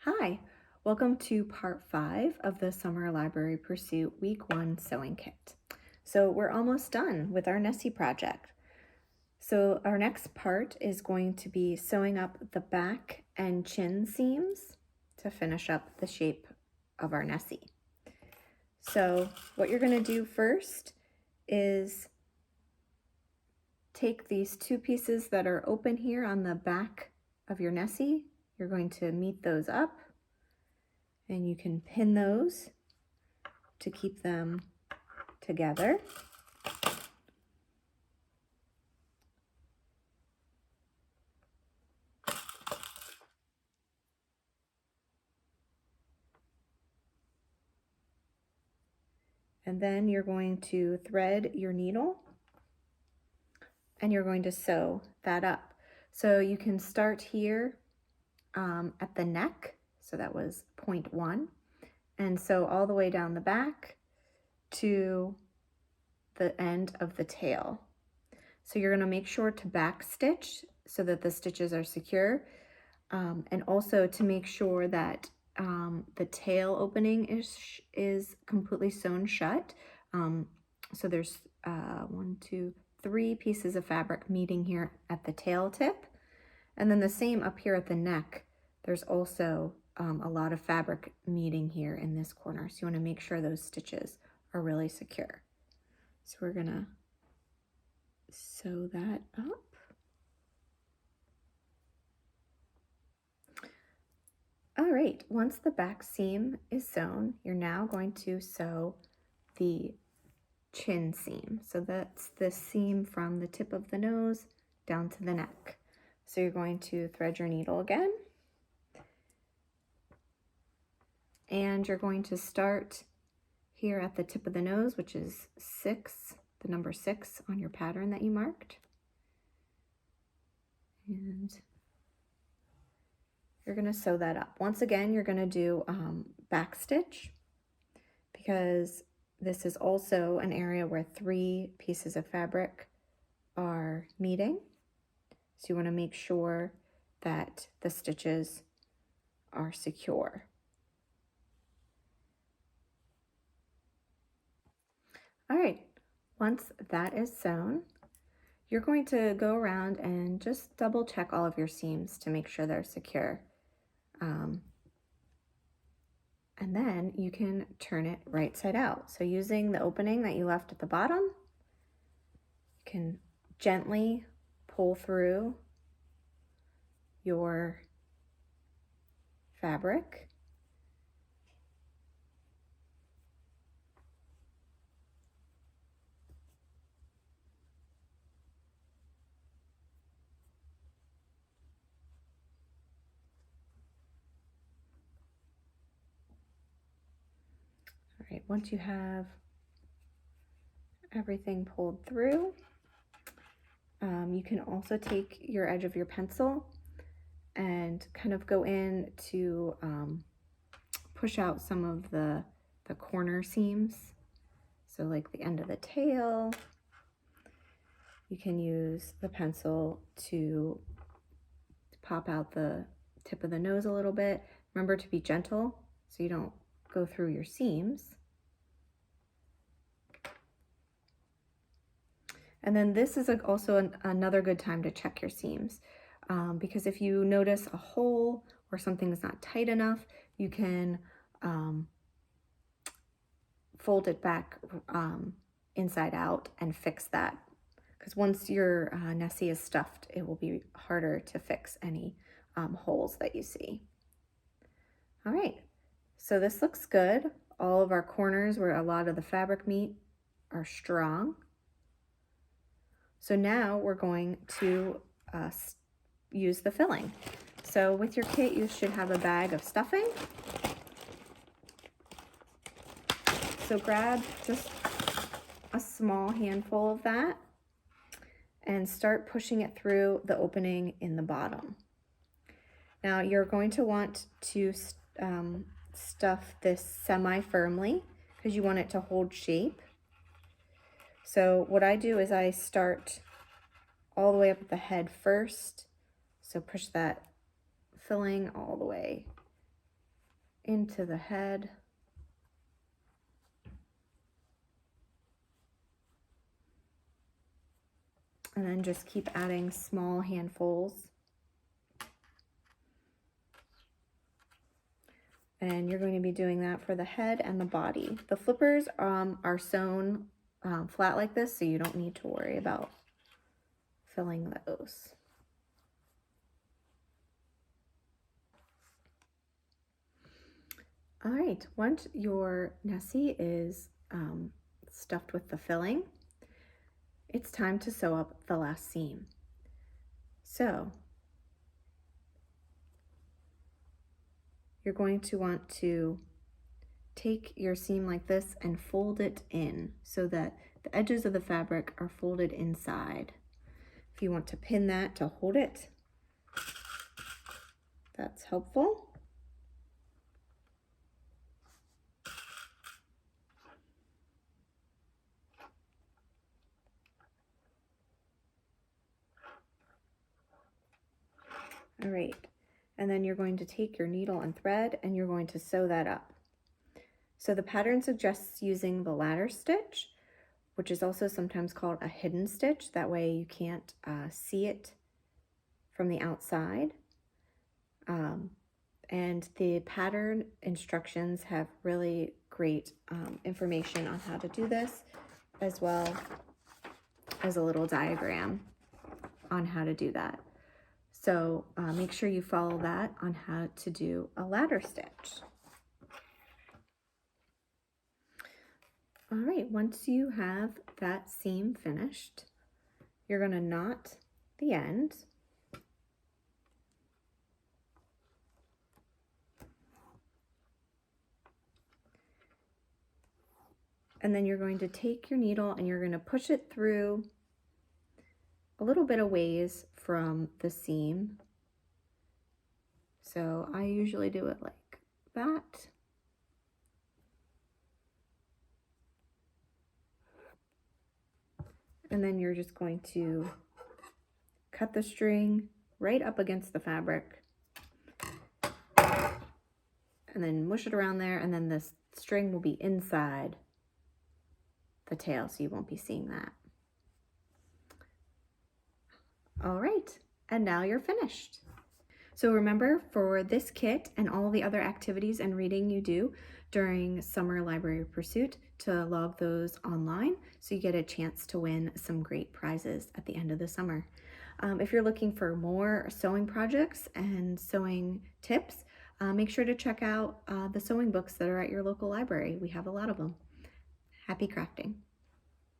Hi, welcome to part 5 of the Summer Library Pursuit Week 1 Sewing Kit. So we're almost done with our Nessie project. So our next part is going to be sewing up the back and chin seams to finish up the shape of our Nessie. So what you're going to do first is take these two pieces that are open here on the back of your Nessie. You're going to meet those up. And you can pin those to keep them together. And then you're going to thread your needle and you're going to sew that up. So you can start here at the neck. So that was point 1. And sew all the way down the back to the end of the tail. So you're going to make sure to back stitch so that the stitches are secure, and also to make sure that the tail opening is completely sewn shut. So there's 1, 2, 3 pieces of fabric meeting here at the tail tip, and then the same up here at the neck. There's also a lot of fabric meeting here in this corner, so you want to make sure those stitches are really secure. So we're gonna sew that up. All right, once the back seam is sewn, you're now going to sew the chin seam. So that's the seam from the tip of the nose down to the neck. So you're going to thread your needle again. And you're going to start here at the tip of the nose, which is 6, the number 6 on your pattern that you marked. And you're going to sew that up. Once again, you're going to do back stitch, because this is also an area where 3 pieces of fabric are meeting. So you want to make sure that the stitches are secure. All right, once that is sewn, you're going to go around and just double check all of your seams to make sure they're secure. And then you can turn it right side out. So using the opening that you left at the bottom, you can gently pull through your fabric. All right, once you have everything pulled through, you can also take your edge of your pencil and kind of go in to push out some of the corner seams. So like the end of the tail, you can use the pencil to pop out the tip of the nose a little bit. Remember to be gentle so you don't go through your seams. And then this is also another good time to check your seams, because if you notice a hole or something is not tight enough, you can fold it back inside out and fix that. Because once your Nessie is stuffed, it will be harder to fix any holes that you see. All right, so this looks good. All of our corners where a lot of the fabric meet are strong. So now we're going to use the filling. So with your kit, you should have a bag of stuffing. So grab just a small handful of that and start pushing it through the opening in the bottom. Now you're going to want to stuff this semi-firmly because you want it to hold shape. So what I do is I start all the way up at the head first. So push that filling all the way into the head. And then just keep adding small handfuls. And you're going to be doing that for the head and the body. The flippers are sewn flat like this, so you don't need to worry about filling those. All right, once your Nessie is stuffed with the filling, it's time to sew up the last seam. So you're going to want to take your seam like this and fold it in so that the edges of the fabric are folded inside. If you want to pin that to hold it, that's helpful. All right, and then you're going to take your needle and thread and you're going to sew that up. So the pattern suggests using the ladder stitch, which is also sometimes called a hidden stitch. That way you can't see it from the outside. And the pattern instructions have really great information on how to do this, as well as a little diagram on how to do that. So make sure you follow that on how to do a ladder stitch. All right, once you have that seam finished, you're going to knot the end. And then you're going to take your needle and you're going to push it through a little bit of ways from the seam. So I usually do it like that. And then you're just going to cut the string right up against the fabric and then mush it around there, and then this string will be inside the tail, so you won't be seeing that. All right, and now you're finished. So remember, for this kit and all the other activities and reading you do during Summer Library Pursuit, to log those online so you get a chance to win some great prizes at the end of the summer. If you're looking for more sewing projects and sewing tips, make sure to check out the sewing books that are at your local library. We have a lot of them. Happy crafting.